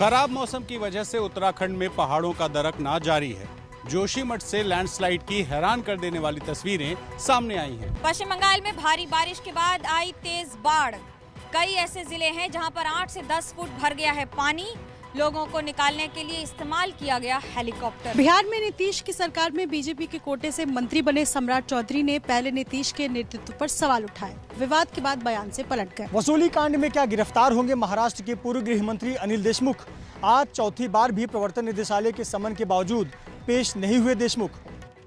खराब मौसम की वजह से उत्तराखंड में पहाड़ों का दरकना जारी है। जोशीमठ से लैंडस्लाइड की हैरान कर देने वाली तस्वीरें सामने आई हैं। पश्चिम बंगाल में भारी बारिश के बाद आई तेज बाढ़। कई ऐसे जिले हैं जहां पर 8 से 10 फुट भर गया है पानी। लोगों को निकालने के लिए इस्तेमाल किया गया हेलीकॉप्टर। बिहार में नीतीश की सरकार में बीजेपी के कोटे से मंत्री बने सम्राट चौधरी ने पहले नीतीश के नेतृत्व पर सवाल उठाए। विवाद के बाद बयान से पलट गए। वसूली कांड में क्या गिरफ्तार होंगे महाराष्ट्र के पूर्व गृह मंत्री अनिल देशमुख? आज चौथी बार भी प्रवर्तन निदेशालय के समन के बावजूद पेश नहीं हुए देशमुख।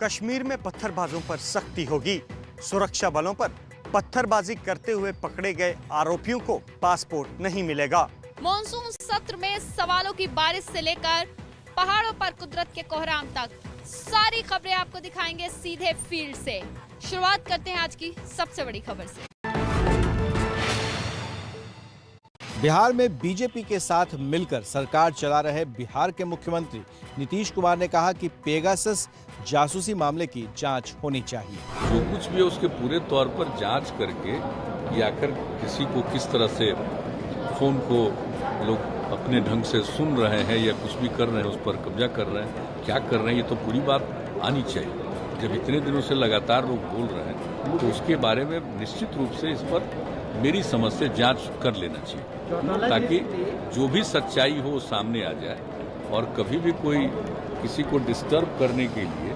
कश्मीर में पत्थरबाजों पर सख्ती होगी। सुरक्षा बलों पर पत्थरबाजी करते हुए पकड़े गए आरोपियों को पासपोर्ट नहीं मिलेगा। मॉनसून सत्र में सवालों की बारिश से लेकर पहाड़ों पर कुदरत के कोहराम तक सारी खबरें आपको दिखाएंगे सीधे फील्ड से। शुरुआत करते हैं आज की सबसे बड़ी खबर से। बिहार में बीजेपी के साथ मिलकर सरकार चला रहे बिहार के मुख्यमंत्री नीतीश कुमार ने कहा कि पेगासस जासूसी मामले की जांच होनी चाहिए। जो कुछ भी है उसके पूरे तौर पर जांच करके ये आखिर किसी को किस तरह से फोन को लोग अपने ढंग से सुन रहे हैं या कुछ भी कर रहे हैं, उस पर कब्जा कर रहे हैं, क्या कर रहे हैं, ये तो पूरी बात आनी चाहिए। जब इतने दिनों से लगातार लोग बोल रहे हैं तो उसके बारे में निश्चित रूप से इस पर मेरी समझ से जांच कर लेना चाहिए, ताकि जो भी सच्चाई हो वो सामने आ जाए। और कभी भी कोई किसी को डिस्टर्ब करने के लिए,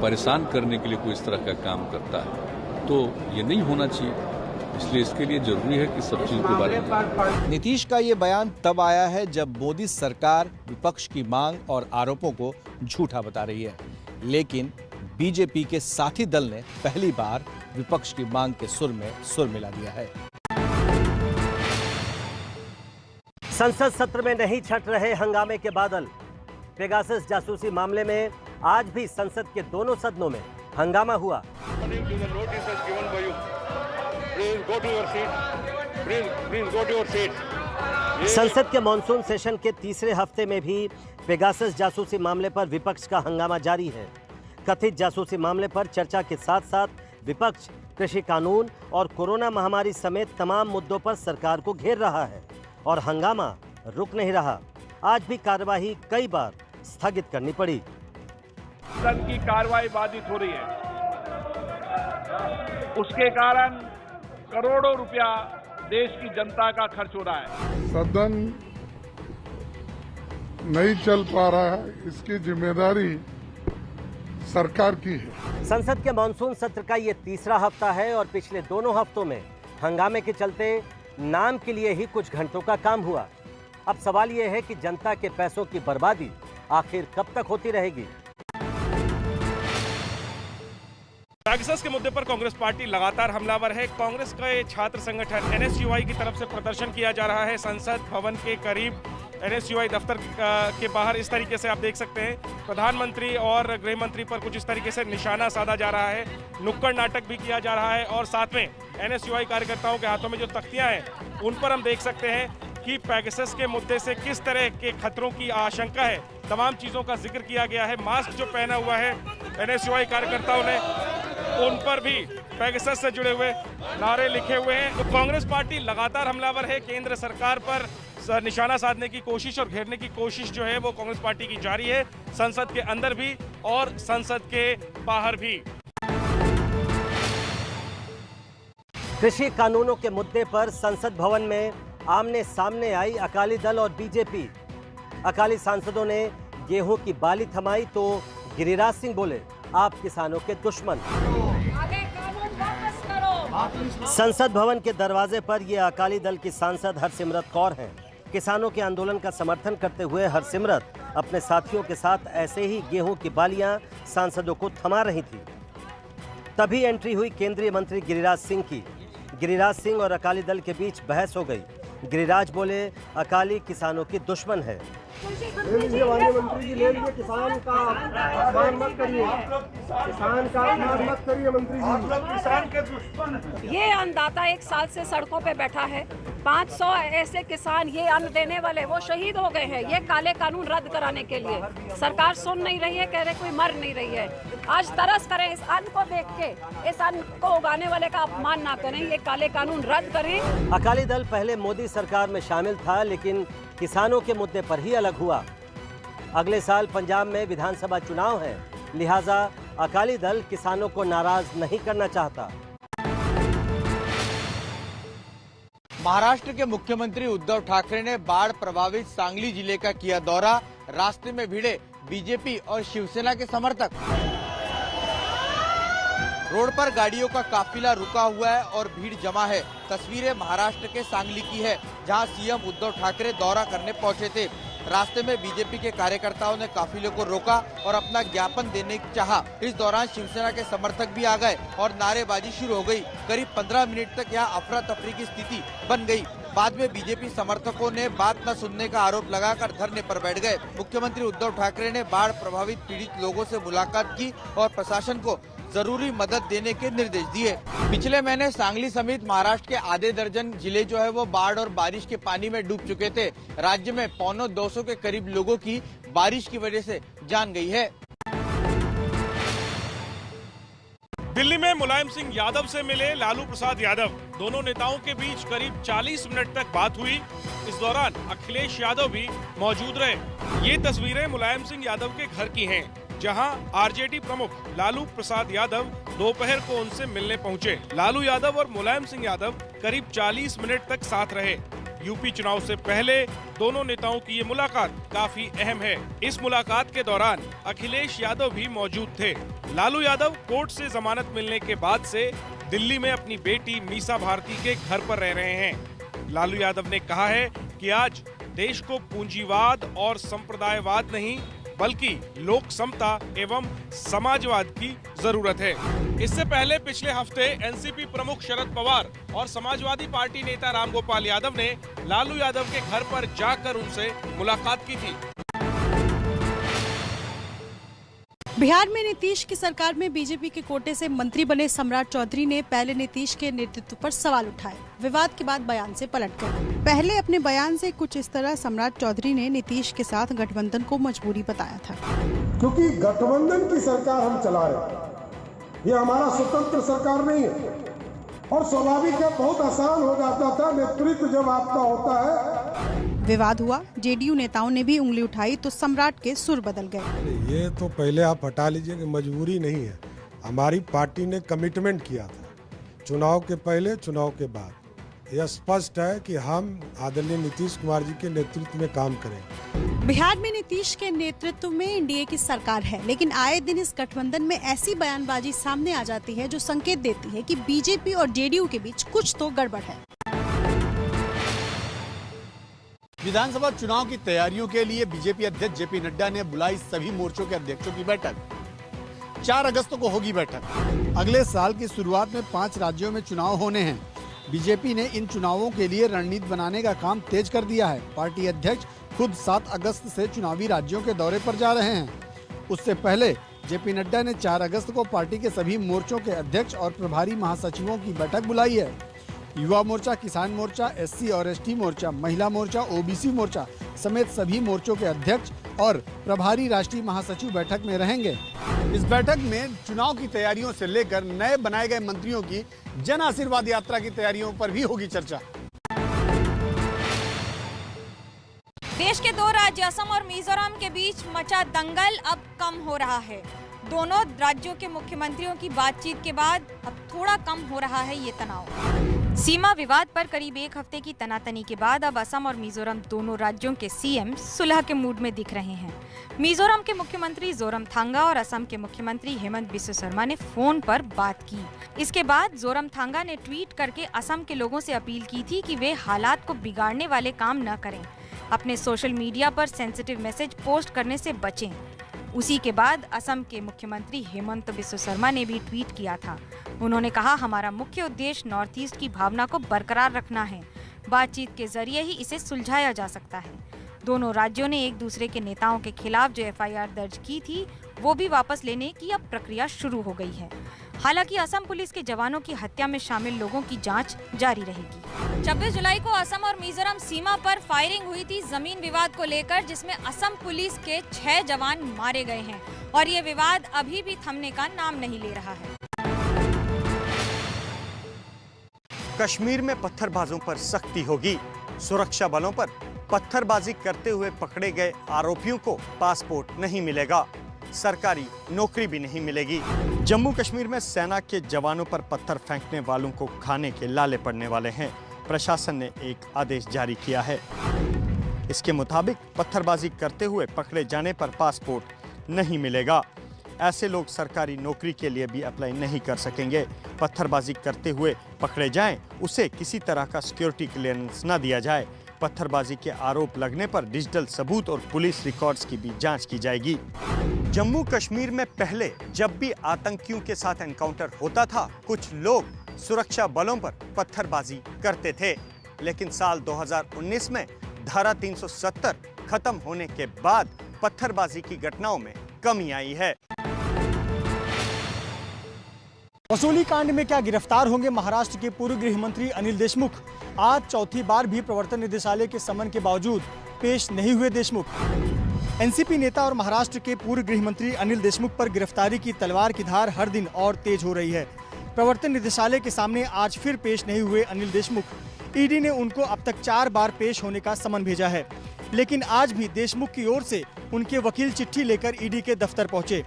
परेशान करने के लिए कोई इस तरह का काम करता है तो ये नहीं होना चाहिए। इसलिए इसके लिए जरूरी है कि सब चीज के बारे में। नीतीश का ये बयान तब आया है जब मोदी सरकार विपक्ष की मांग और आरोपों को झूठा बता रही है, लेकिन बीजेपी के साथी दल ने पहली बार विपक्ष की मांग के सुर में सुर मिला दिया है। संसद सत्र में नहीं छट रहे हंगामे के बादल। पेगासस जासूसी मामले में आज भी संसद के दोनों सदनों में हंगामा हुआ। संसद के मॉनसून सेशन के तीसरे हफ्ते में भी पेगासस जासूसी मामले पर विपक्ष का हंगामा जारी है। कथित जासूसी मामले पर चर्चा के साथ साथ विपक्ष कृषि कानून और कोरोना महामारी समेत तमाम मुद्दों पर सरकार को घेर रहा है और हंगामा रुक नहीं रहा। आज भी कार्यवाही कई बार स्थगित करनी पड़ी। सदन की कार्रवाई बाधित हो रही है, उसके कारण करोड़ों रुपया देश की जनता का खर्च हो रहा है। सदन नहीं चल पा रहा है, इसकी जिम्मेदारी सरकार की है। संसद के मॉनसून सत्र का ये तीसरा हफ्ता है और पिछले दोनों हफ्तों में हंगामे के चलते नाम के लिए ही कुछ घंटों का काम हुआ। अब सवाल ये है कि जनता के पैसों की बर्बादी आखिर कब तक होती रहेगी। पेगासस के मुद्दे पर कांग्रेस पार्टी लगातार हमलावर है। कांग्रेस का छात्र संगठन एनएसयूआई की तरफ से प्रदर्शन किया जा रहा है संसद भवन के करीब। एनएसयूआई दफ्तर के बाहर इस तरीके से आप देख सकते हैं, प्रधानमंत्री और गृह मंत्री पर कुछ इस तरीके से निशाना साधा जा रहा है। नुक्कड़ नाटक भी किया जा रहा है और साथ में एनएसयूआई कार्यकर्ताओं के हाथों में जो तख्तियां हैं उन पर हम देख सकते हैं कि पेगासस के मुद्दे से किस तरह के खतरों की आशंका है। तमाम चीज़ों का जिक्र किया गया है। मास्क जो पहना हुआ है एनएसयूआई कार्यकर्ताओं ने, उन पर भी पेगासस से जुड़े हुए नारे लिखे हुए हैं। तो कांग्रेस पार्टी लगातार हमलावर है। केंद्र सरकार पर निशाना साधने की कोशिश और घेरने की कोशिश जो है वो कांग्रेस पार्टी की जारी है, संसद के अंदर भी और संसद के बाहर भी। कृषि कानूनों के मुद्दे पर संसद भवन में आमने सामने आई अकाली दल और बीजेपी। अकाली सांसदों ने गेहूं की बाली थमाई तो गिरिराज सिंह बोले, आप किसानों के दुश्मन। संसद भवन के दरवाजे पर ये अकाली दल की सांसद हरसिमरत कौर हैं। किसानों के आंदोलन का समर्थन करते हुए हरसिमरत अपने साथियों के साथ ऐसे ही गेहूं की बालियां सांसदों को थमा रही थी। तभी एंट्री हुई केंद्रीय मंत्री गिरिराज सिंह की। गिरिराज सिंह और अकाली दल के बीच बहस हो गई। गिरिराज बोले, अकाली किसानों की दुश्मन है। मंत्री जी ले लीजिए, किसान का अपमान मत करिए, किसान का अपमान मंत्री जी, किसान के दुश्मन। ये अन्नदाता 1 साल से सड़कों पे बैठा है, 500 ऐसे किसान ये अन्न देने वाले वो शहीद हो गए हैं ये काले कानून रद्द कराने के लिए। सरकार सुन नहीं रही है, कह रहे कोई मर नहीं रही है। आज तरस करें इस अन्न को देख के, इस अन्न को उगाने वाले का अपमान ना करें, ये काले कानून रद्द करें। अकाली दल पहले मोदी सरकार में शामिल था, लेकिन किसानों के मुद्दे पर ही अलग हुआ। अगले साल पंजाब में विधानसभा चुनाव है, लिहाजा अकाली दल किसानों को नाराज नहीं करना चाहता। महाराष्ट्र के मुख्यमंत्री उद्धव ठाकरे ने बाढ़ प्रभावित सांगली जिले का किया दौरा। रास्ते में भिड़े बीजेपी और शिवसेना के समर्थक। रोड पर गाड़ियों का काफिला रुका हुआ है और भीड़ जमा है। तस्वीरें महाराष्ट्र के सांगली की है, जहां सीएम उद्धव ठाकरे दौरा करने पहुंचे थे। रास्ते में बीजेपी के कार्यकर्ताओं ने काफिले को रोका और अपना ज्ञापन देने चाहा। इस दौरान शिवसेना के समर्थक भी आ गए और नारेबाजी शुरू हो गई। करीब 15 मिनट तक यहाँ अफरा तफरी की स्थिति बन गई। बाद में बीजेपी समर्थकों ने बात न सुनने का आरोप लगाकर धरने पर बैठ गए। मुख्यमंत्री उद्धव ठाकरे ने बाढ़ प्रभावित पीड़ित लोगों से मुलाकात की और प्रशासन को जरूरी मदद देने के निर्देश दिए। पिछले महीने सांगली समेत महाराष्ट्र के आधे दर्जन जिले जो है वो बाढ़ और बारिश के पानी में डूब चुके थे। राज्य में 250 के करीब लोगों की बारिश की वजह से जान गई है। दिल्ली में मुलायम सिंह यादव से मिले लालू प्रसाद यादव। दोनों नेताओं के बीच करीब 40 मिनट तक बात हुई। इस दौरान अखिलेश यादव भी मौजूद रहे। ये तस्वीरें मुलायम सिंह यादव के घर की हैं, जहां आरजेडी प्रमुख लालू प्रसाद यादव दोपहर को उनसे मिलने पहुंचे। लालू यादव और मुलायम सिंह यादव करीब 40 मिनट तक साथ रहे। यूपी चुनाव से पहले दोनों नेताओं की ये मुलाकात काफी अहम है। इस मुलाकात के दौरान अखिलेश यादव भी मौजूद थे। लालू यादव कोर्ट से जमानत मिलने के बाद से दिल्ली में अपनी बेटी मीसा भारती के घर पर रह रहे हैं। लालू यादव ने कहा है कि आज देश को पूंजीवाद और संप्रदायवाद नहीं बल्कि लोक समता एवं समाजवाद की जरूरत है। इससे पहले पिछले हफ्ते एनसीपी प्रमुख शरद पवार और समाजवादी पार्टी नेता रामगोपाल यादव ने लालू यादव के घर पर जाकर उनसे मुलाकात की थी। बिहार में नीतीश की सरकार में बीजेपी के कोटे से मंत्री बने सम्राट चौधरी ने पहले नीतीश के नेतृत्व पर सवाल उठाए। विवाद के बाद बयान से पलट गए। पहले अपने बयान से कुछ इस तरह सम्राट चौधरी ने नीतीश के साथ गठबंधन को मजबूरी बताया था। क्योंकि गठबंधन की सरकार हम चला रहे हैं, ये हमारा स्वतंत्र सरकार नहीं है। और स्वाभाविक है, बहुत आसान हो जाता था नेतृत्व जब आपका होता है। विवाद हुआ, जेडीयू नेताओं ने भी उंगली उठाई तो सम्राट के सुर बदल गए। ये तो पहले आप हटा लीजिए कि मजबूरी नहीं है। हमारी पार्टी ने कमिटमेंट किया था, चुनाव के पहले चुनाव के बाद। यह स्पष्ट है कि हम आदरणीय नीतीश कुमार जी के नेतृत्व में काम करेंगे। बिहार में नीतीश के नेतृत्व में एनडीए की सरकार है, लेकिन आए दिन इस गठबंधन में ऐसी बयानबाजी सामने आ जाती है जो संकेत देती है कि बीजेपी और जेडीयू के बीच कुछ तो गड़बड़ है। विधानसभा चुनाव की तैयारियों के लिए बीजेपी अध्यक्ष जेपी नड्डा ने बुलाई सभी मोर्चों के अध्यक्षों की बैठक। 4 अगस्त को होगी बैठक। अगले साल की शुरुआत में 5 राज्यों में चुनाव होने हैं। बीजेपी ने इन चुनावों के लिए रणनीति बनाने का काम तेज कर दिया है। पार्टी अध्यक्ष खुद 7 अगस्त से चुनावी राज्यों के दौरे पर जा रहे हैं। उससे पहले जेपी नड्डा ने 4 अगस्त को पार्टी के सभी मोर्चों के अध्यक्ष और प्रभारी महासचिवों की बैठक बुलाई है। युवा मोर्चा, किसान मोर्चा, एससी और एसटी मोर्चा, महिला मोर्चा, ओबीसी मोर्चा समेत सभी मोर्चों के अध्यक्ष और प्रभारी राष्ट्रीय महासचिव बैठक में रहेंगे। इस बैठक में चुनाव की तैयारियों से लेकर नए बनाए गए मंत्रियों की जन आशीर्वाद यात्रा की तैयारियों पर भी होगी चर्चा। देश के 2 राज्य असम और मिजोरम के बीच मचा दंगल अब कम हो रहा है। दोनों राज्यों के मुख्यमंत्रियों की बातचीत के बाद अब थोड़ा कम हो रहा है ये तनाव। सीमा विवाद पर करीब 1 हफ्ते की तनातनी के बाद अब असम और मिजोरम दोनों राज्यों के सीएम सुलह के मूड में दिख रहे हैं। मिजोरम के मुख्यमंत्री जोरमथांगा और असम के मुख्यमंत्री हेमंत बिस्वा शर्मा ने फोन पर बात की। इसके बाद जोरमथांगा ने ट्वीट करके असम के लोगों से अपील की थी कि वे हालात को बिगाड़ने वाले काम न करें, अपने सोशल मीडिया पर सेंसिटिव मैसेज पोस्ट करने से बचें। उसी के बाद असम के मुख्यमंत्री हेमंत बिस्वा शर्मा ने भी ट्वीट किया था। उन्होंने कहा, हमारा मुख्य उद्देश्य नॉर्थ ईस्ट की भावना को बरकरार रखना है। बातचीत के जरिए ही इसे सुलझाया जा सकता है। दोनों राज्यों ने एक दूसरे के नेताओं के खिलाफ जो एफआईआर दर्ज की थी वो भी वापस लेने की अब प्रक्रिया शुरू हो गई है। हालांकि असम पुलिस के जवानों की हत्या में शामिल लोगों की जांच जारी रहेगी। 26 जुलाई को असम और मिजोरम सीमा पर फायरिंग हुई थी जमीन विवाद को लेकर, जिसमें असम पुलिस के 6 जवान मारे गए हैं और ये विवाद अभी भी थमने का नाम नहीं ले रहा है। कश्मीर में पत्थरबाजों पर सख्ती होगी। सुरक्षा बलों पर पत्थरबाजी करते हुए पकड़े गए आरोपियों को पासपोर्ट नहीं मिलेगा, सरकारी नौकरी भी नहीं मिलेगी। जम्मू कश्मीर में सेना के जवानों पर पत्थर फेंकने वालों को खाने के लाले पड़ने वाले हैं। प्रशासन ने एक आदेश जारी किया है। इसके मुताबिक पत्थरबाजी करते हुए पकड़े जाने पर पासपोर्ट नहीं मिलेगा। ऐसे लोग सरकारी नौकरी के लिए भी अप्लाई नहीं कर सकेंगे। पत्थरबाजी करते हुए पकड़े जाएं, उसे किसी तरह का सिक्योरिटी क्लियरेंस न दिया जाए। पत्थरबाजी के आरोप लगने पर डिजिटल सबूत और पुलिस रिकॉर्ड्स की भी जांच की जाएगी। जम्मू कश्मीर में पहले जब भी आतंकियों के साथ एनकाउंटर होता था, कुछ लोग सुरक्षा बलों पर पत्थरबाजी करते थे, लेकिन साल 2019 में धारा 370 खत्म होने के बाद पत्थरबाजी की घटनाओं में कमी आई है। वसूली कांड में क्या गिरफ्तार होंगे महाराष्ट्र के पूर्व गृह मंत्री अनिल देशमुख? आज चौथी बार भी प्रवर्तन निदेशालय के समन के बावजूद पेश नहीं हुए देशमुख। एनसीपी नेता और महाराष्ट्र के पूर्व गृह मंत्री अनिल देशमुख पर गिरफ्तारी की तलवार की धार हर दिन और तेज हो रही है। प्रवर्तन निदेशालय के सामने आज फिर पेश नहीं हुए अनिल देशमुख। ईडी ने उनको अब तक 4 बार पेश होने का समन भेजा है, लेकिन आज भी देशमुख की ओर से उनके वकील चिट्ठी लेकर ईडी के दफ्तर पहुंचे।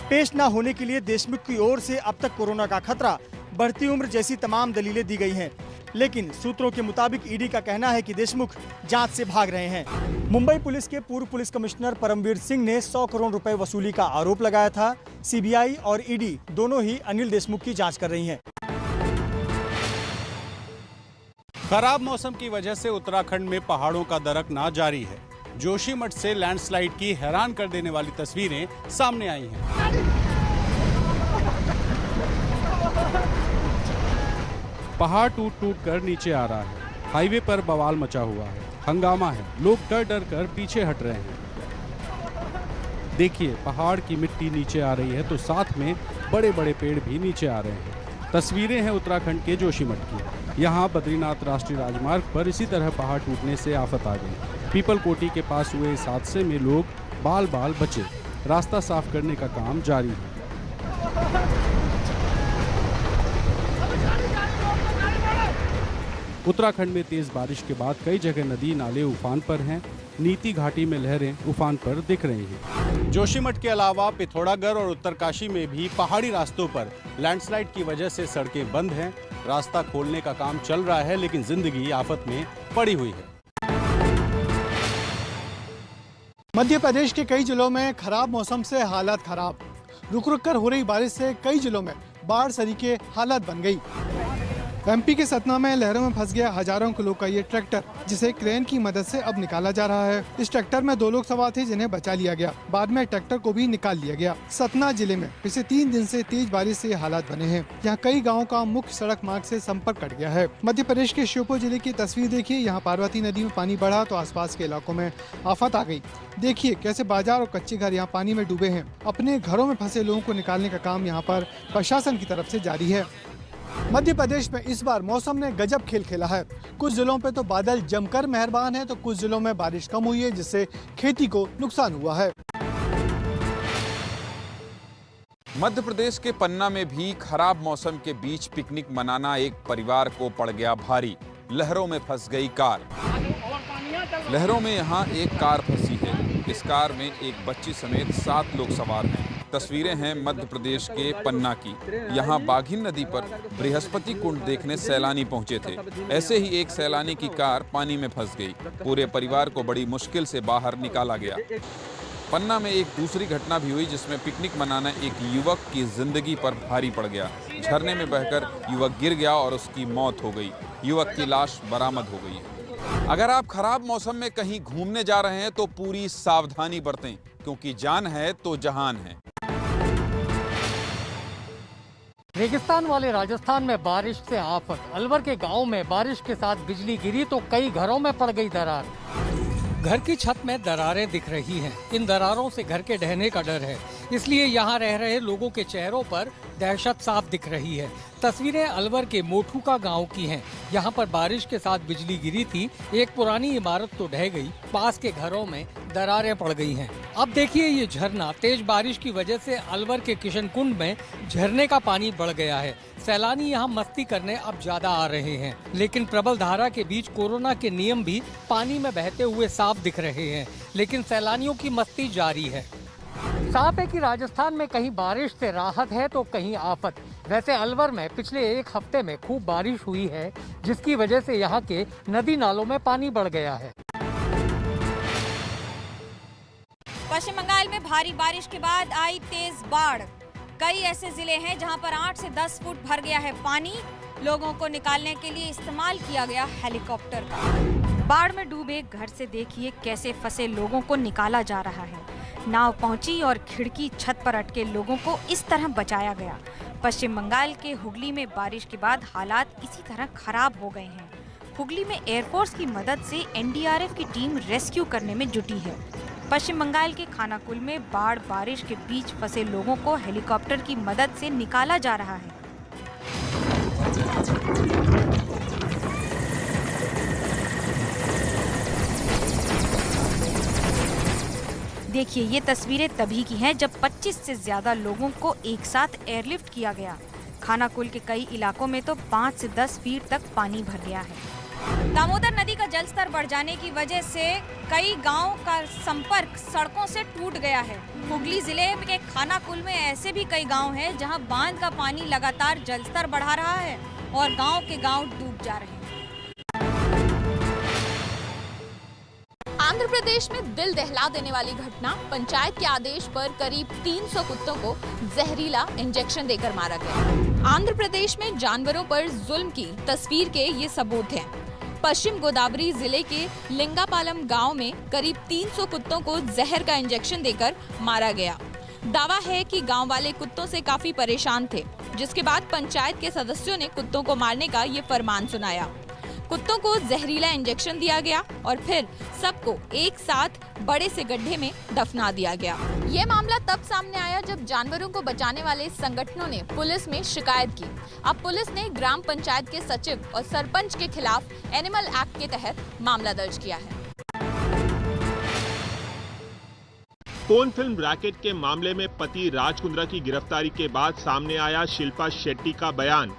पेश न होने के लिए देशमुख की ओर से अब तक कोरोना का खतरा, बढ़ती उम्र जैसी तमाम दलीलें दी गई हैं, लेकिन सूत्रों के मुताबिक ईडी का कहना है कि देशमुख जांच से भाग रहे हैं। मुंबई पुलिस के पूर्व पुलिस कमिश्नर परमवीर सिंह ने 100 करोड़ रुपए वसूली का आरोप लगाया था। सीबीआई और ईडी दोनों ही अनिल देशमुख की जांच कर रही हैं। खराब मौसम की वजह से उत्तराखंड में पहाड़ों का दरकना जारी है। जोशीमठ से लैंडस्लाइड की हैरान कर देने वाली तस्वीरें सामने आई हैं। पहाड़ टूट टूट कर नीचे आ रहा है। हाईवे पर बवाल मचा हुआ है, हंगामा है, लोग डर डर कर पीछे हट रहे हैं। देखिए, पहाड़ की मिट्टी नीचे आ रही है तो साथ में बड़े बड़े पेड़ भी नीचे आ रहे हैं। तस्वीरें हैं उत्तराखंड के जोशीमठ की। यहाँ बद्रीनाथ राष्ट्रीय राजमार्ग पर इसी तरह पहाड़ टूटने से आफत आ गई। पीपल कोटी के पास हुए इस हादसे में लोग बाल बाल बचे। रास्ता साफ करने का काम जारी है। उत्तराखंड में तेज बारिश के बाद कई जगह नदी नाले उफान पर हैं। नीति घाटी में लहरें उफान पर दिख रही हैं। जोशीमठ के अलावा पिथौरागढ़ और उत्तरकाशी में भी पहाड़ी रास्तों पर लैंडस्लाइड की वजह से सड़कें बंद हैं। रास्ता खोलने का काम चल रहा है, लेकिन जिंदगी आफत में पड़ी हुई है। मध्य प्रदेश के कई जिलों में खराब मौसम से हालात खराब। रुक रुक कर हो रही बारिश से कई जिलों में बाढ़ सरीखे हालात बन गई। एमपी के सतना में लहरों में फंस गया हजारों किलो का ये ट्रैक्टर, जिसे क्रेन की मदद से अब निकाला जा रहा है। इस ट्रैक्टर में 2 लोग सवार थे, जिन्हें बचा लिया गया। बाद में ट्रैक्टर को भी निकाल लिया गया। सतना जिले में पिछले 3 दिन से तेज बारिश से हालात बने हैं। यहाँ कई गाँव का मुख्य सड़क मार्ग से संपर्क कट गया है। मध्य प्रदेश के श्योपुर जिले की तस्वीर देखिए। यहाँ पार्वती नदी में पानी बढ़ा तो आसपास के इलाकों में आफत आ गई। देखिए कैसे बाजार और कच्चे घर यहाँ पानी में डूबे हैं। अपने घरों में फंसे लोगों को निकालने का काम यहाँ पर प्रशासन की तरफ से जारी है। मध्य प्रदेश में इस बार मौसम ने गजब खेल खेला है। कुछ जिलों पे तो बादल जमकर मेहरबान है, तो कुछ जिलों में बारिश कम हुई है, जिससे खेती को नुकसान हुआ है। मध्य प्रदेश के पन्ना में भी खराब मौसम के बीच पिकनिक मनाना एक परिवार को पड़ गया भारी। लहरों में फंस गई कार। लहरों में यहाँ एक कार फंसी है। इस कार में एक बच्ची समेत 7 लोग सवार हैं। तस्वीरें हैं मध्य प्रदेश के पन्ना की। यहाँ बाघिन नदी पर बृहस्पति कुंड देखने सैलानी पहुंचे थे। ऐसे ही एक सैलानी की कार पानी में फंस गई। पूरे परिवार को बड़ी मुश्किल से बाहर निकाला गया। पन्ना में एक दूसरी घटना भी हुई, जिसमें पिकनिक मनाना एक युवक की जिंदगी पर भारी पड़ गया। झरने में बहकर युवक गिर गया और उसकी मौत हो गई। युवक की लाश बरामद हो गई है। अगर आप खराब मौसम में कहीं घूमने जा रहे हैं तो पूरी सावधानी बरतें, क्योंकि जान है तो जहान है। रेगिस्तान वाले राजस्थान में बारिश से आफत। अलवर के गांव में बारिश के साथ बिजली गिरी तो कई घरों में पड़ गई दरार। घर की छत में दरारें दिख रही हैं। इन दरारों से घर के ढहने का डर है। इसलिए यहाँ रह रहे लोगों के चेहरों पर दहशत साफ दिख रही है। तस्वीरें अलवर के मोठू का गांव की हैं। यहाँ पर बारिश के साथ बिजली गिरी थी। एक पुरानी इमारत तो ढह गई, पास के घरों में दरारें पड़ गई हैं। अब देखिए ये झरना, तेज बारिश की वजह से अलवर के किशन कुंड में झरने का पानी बढ़ गया है। सैलानी यहाँ मस्ती करने अब ज्यादा आ रहे हैं, लेकिन प्रबल धारा के बीच कोरोना के नियम भी पानी में बहते हुए साफ दिख रहे हैं। लेकिन सैलानियों की मस्ती जारी है। साफ है कि राजस्थान में कहीं बारिश से राहत है तो कहीं आफत। वैसे अलवर में पिछले एक हफ्ते में खूब बारिश हुई है, जिसकी वजह से यहाँ के नदी नालों में पानी बढ़ गया है। पश्चिम बंगाल में भारी बारिश के बाद आई तेज बाढ़। कई ऐसे जिले हैं जहां पर 8 से 10 फुट भर गया है पानी। लोगों को निकालने के लिए इस्तेमाल किया गया हेलीकॉप्टर का। बाढ़ में डूबे घर से देखिए कैसे फंसे लोगों को निकाला जा रहा है। नाव पहुंची और खिड़की छत पर अटके लोगों को इस तरह बचाया गया। पश्चिम बंगाल के हुगली में बारिश के बाद हालात इसी तरह खराब हो गए हैं। हुगली में एयरफोर्स की मदद से एनडीआरएफ की टीम रेस्क्यू करने में जुटी है। पश्चिम बंगाल के खानाकुल में बाढ़ बारिश के बीच फंसे लोगों को हेलीकॉप्टर की मदद से निकाला जा रहा है। देखिए ये तस्वीरें तभी की हैं जब 25 से ज्यादा लोगों को एक साथ एयरलिफ्ट किया गया। खानाकुल के कई इलाकों में तो 5 से 10 फीट तक पानी भर गया है। दामोदर नदी का जलस्तर बढ़ जाने की वजह से कई गांवों का संपर्क सड़कों से टूट गया है। हुगली जिले के खानाकुल में ऐसे भी कई गांव हैं जहां बांध का पानी लगातार जलस्तर बढ़ा रहा है और गांव के गांव डूब जा रहे हैं। आंध्र प्रदेश में दिल दहला देने वाली घटना। पंचायत के आदेश पर करीब 300 कुत्तों को जहरीला इंजेक्शन देकर मारा गया। आंध्र प्रदेश में जानवरों पर जुल्म की तस्वीर के ये सबूत हैं। पश्चिम गोदावरी जिले के लिंगापालम गांव में करीब 300 कुत्तों को जहर का इंजेक्शन देकर मारा गया। दावा है कि गांव वाले कुत्तों से काफी परेशान थे, जिसके बाद पंचायत के सदस्यों ने कुत्तों को मारने का ये फरमान सुनाया। कुत्तों को जहरीला इंजेक्शन दिया गया और फिर सबको एक साथ बड़े से गड्ढे में दफना दिया गया। ये मामला तब सामने आया जब जानवरों को बचाने वाले संगठनों ने पुलिस में शिकायत की। अब पुलिस ने ग्राम पंचायत के सचिव और सरपंच के खिलाफ एनिमल एक्ट के तहत मामला दर्ज किया है। पोर्न फिल्म रैकेट के मामले में पति राज कुंद्रा की गिरफ्तारी के बाद सामने आया शिल्पा शेट्टी का बयान।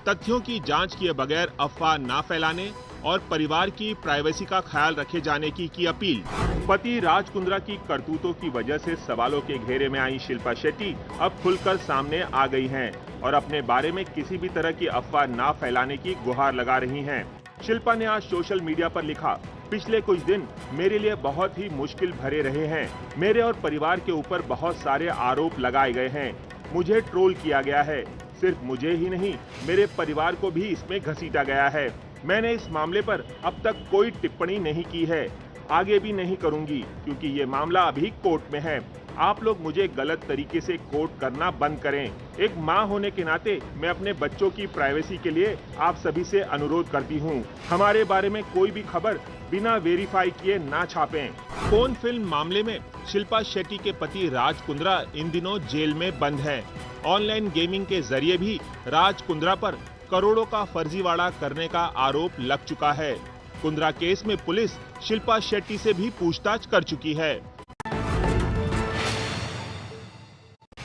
तथ्यों की जांच किए बगैर अफवाह ना फैलाने और परिवार की प्राइवेसी का ख्याल रखे जाने की अपील। पति राज कुंद्रा की करतूतों की वजह से सवालों के घेरे में आई शिल्पा शेट्टी अब खुलकर सामने आ गई हैं और अपने बारे में किसी भी तरह की अफवाह ना फैलाने की गुहार लगा रही हैं। शिल्पा ने आज सोशल मीडिया पर लिखा, पिछले कुछ दिन मेरे लिए बहुत ही मुश्किल भरे रहे हैं। मेरे और परिवार के ऊपर बहुत सारे आरोप लगाए गए हैं। मुझे ट्रोल किया गया है। सिर्फ मुझे ही नहीं, मेरे परिवार को भी इसमें घसीटा गया है। मैंने इस मामले पर अब तक कोई टिप्पणी नहीं की है, आगे भी नहीं करूंगी, क्योंकि ये मामला अभी कोर्ट में है। आप लोग मुझे गलत तरीके से कोट करना बंद करें। एक मां होने के नाते मैं अपने बच्चों की प्राइवेसी के लिए आप सभी से अनुरोध करती हूं, हमारे बारे में कोई भी खबर बिना वेरीफाई किए ना छापें। पोर्न फिल्म मामले में शिल्पा शेट्टी के पति राज कुंद्रा इन दिनों जेल में बंद है। ऑनलाइन गेमिंग के जरिए भी राज कुंद्रा पर करोड़ों का फर्जीवाड़ा करने का आरोप लग चुका है। कुंद्रा केस में पुलिस शिल्पा शेट्टी से भी पूछताछ कर चुकी है।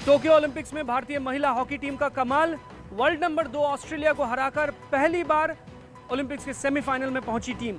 टोक्यो ओलंपिक्स में भारतीय महिला हॉकी टीम का कमाल। वर्ल्ड नंबर 2 ऑस्ट्रेलिया को हराकर पहली बार ओलंपिक्स के सेमीफाइनल में पहुंची टीम।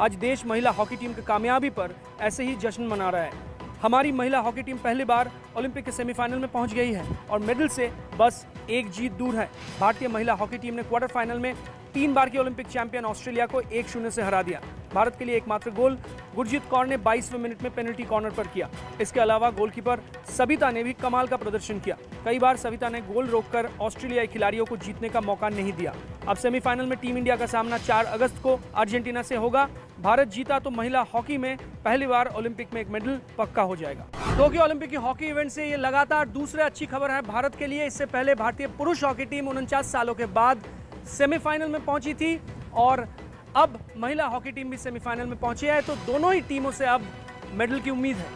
आज देश महिला हॉकी टीम की कामयाबी पर ऐसे ही जश्न मना रहा है। हमारी महिला हॉकी टीम पहली बार ओलंपिक के सेमीफाइनल में पहुंच गई है और मेडल से बस एक जीत दूर है। भारतीय महिला हॉकी टीम ने क्वार्टर फाइनल में 3 बार की ओलंपिक चैंपियन ऑस्ट्रेलिया को 1-0 से हरा दिया। भारत के लिए एकमात्र गोल गुरजीत कौर ने 22वें मिनट में पेनल्टी कॉर्नर पर किया। इसके अलावा गोलकीपर सविता ने भी कमाल का प्रदर्शन किया। कई बार सविता ने गोल रोककर ऑस्ट्रेलियाई खिलाड़ियों को जीतने का मौका नहीं दिया। अब सेमीफाइनल में टीम इंडिया का सामना 4 अगस्त को अर्जेंटीना से होगा। भारत जीता तो महिला हॉकी में पहली बार ओलंपिक में एक मेडल पक्का हो जाएगा। टोक्यो ओलंपिक की हॉकी इवेंट से ये लगातार दूसरी अच्छी खबर है भारत के लिए। इससे पहले भारतीय पुरुष हॉकी टीम 49 सालों के बाद सेमीफाइनल में पहुंची थी और अब महिला हॉकी टीम भी सेमीफाइनल में पहुंची है, तो दोनों ही टीमों से अब मेडल की उम्मीद है।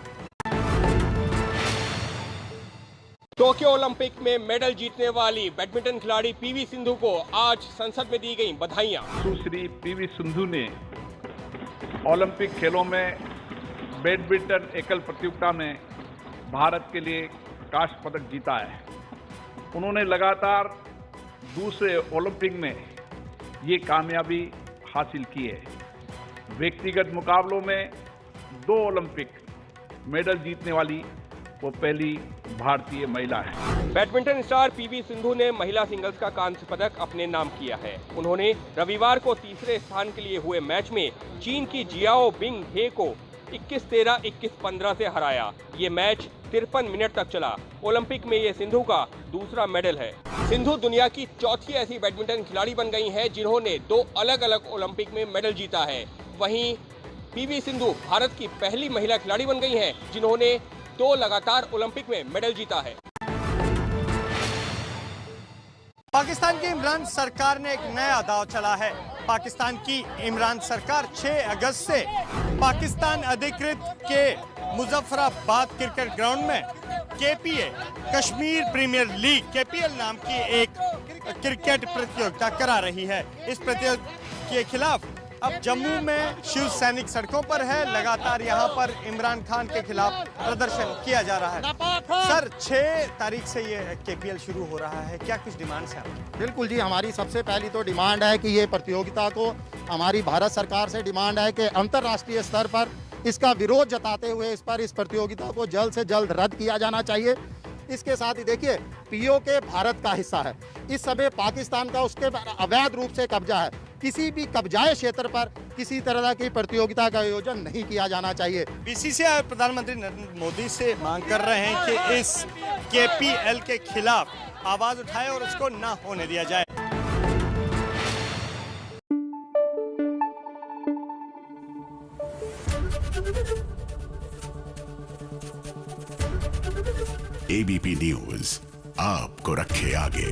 टोक्यो ओलंपिक में मेडल जीतने वाली बैडमिंटन खिलाड़ी पीवी सिंधु को आज संसद में दी गई बधाइयां। सुश्री पीवी सिंधु ने ओलंपिक खेलों में बैडमिंटन एकल प्रतियोगिता में भारत के लिए कांस्य पदक जीता है। उन्होंने लगातार दूसरे ओलंपिक में ये कामयाबी हासिल की है। व्यक्तिगत मुकाबलों में 2 ओलंपिक मेडल जीतने वाली वो पहली भारतीय महिला है। बैडमिंटन स्टार पीवी सिंधु ने महिला सिंगल्स का कांस्य पदक अपने नाम किया है। उन्होंने रविवार को तीसरे स्थान के लिए हुए मैच में चीन की जियाओ बिंग हे को 21-13, 21-15 से हराया। ये मैच 53 मिनट तक चला। ओलंपिक में ये सिंधु का दूसरा मेडल है। सिंधु दुनिया की चौथी ऐसी बैडमिंटन खिलाड़ी बन गई हैं जिन्होंने 2 अलग-अलग ओलंपिक में मेडल जीता है। वहीं पीवी सिंधु भारत की पहली महिला खिलाड़ी बन गई हैं जिन्होंने 2 लगातार ओलंपिक में मेडल जीता है। पाकिस्तान की इमरान सरकार ने एक नया दांव चला है। पाकिस्तान की इमरान सरकार 6 अगस्त से पाकिस्तान अधिकृत के मुजफ्फराबाद क्रिकेट ग्राउंड में KPA Kashmir premier league KPL नाम की एक क्रिकेट प्रतियोगिता करा रही है। इस प्रतियोगिता के खिलाफ अब जम्मू में शिव सैनिक सड़कों पर है। लगातार यहां पर इमरान खान के खिलाफ प्रदर्शन किया जा रहा है। सर, 6 तारीख से ये केपीएल शुरू हो रहा है, क्या कुछ डिमांड्स हैं? बिल्कुल जी, हमारी सबसे पहली तो डिमांड है कि ये प्रतियोगिता को हमारी भारत सरकार से डिमांड है कि अंतर्राष्ट्रीय स्तर पर इसका विरोध जताते हुए इस प्रतियोगिता को जल्द से जल्द रद्द किया जाना चाहिए। इसके साथ ही देखिए, पीओके भारत का हिस्सा है। इस समय पाकिस्तान का उसके अवैध रूप से कब्जा है। किसी भी कब्जाए क्षेत्र पर किसी तरह की प्रतियोगिता का आयोजन नहीं किया जाना चाहिए। बीसीसीआई प्रधानमंत्री नरेंद्र मोदी से मांग कर रहे हैं कि इस केपीएल के खिलाफ आवाज उठाए और उसको ना होने दिया जाए। एबीपी न्यूज आपको रखे आगे।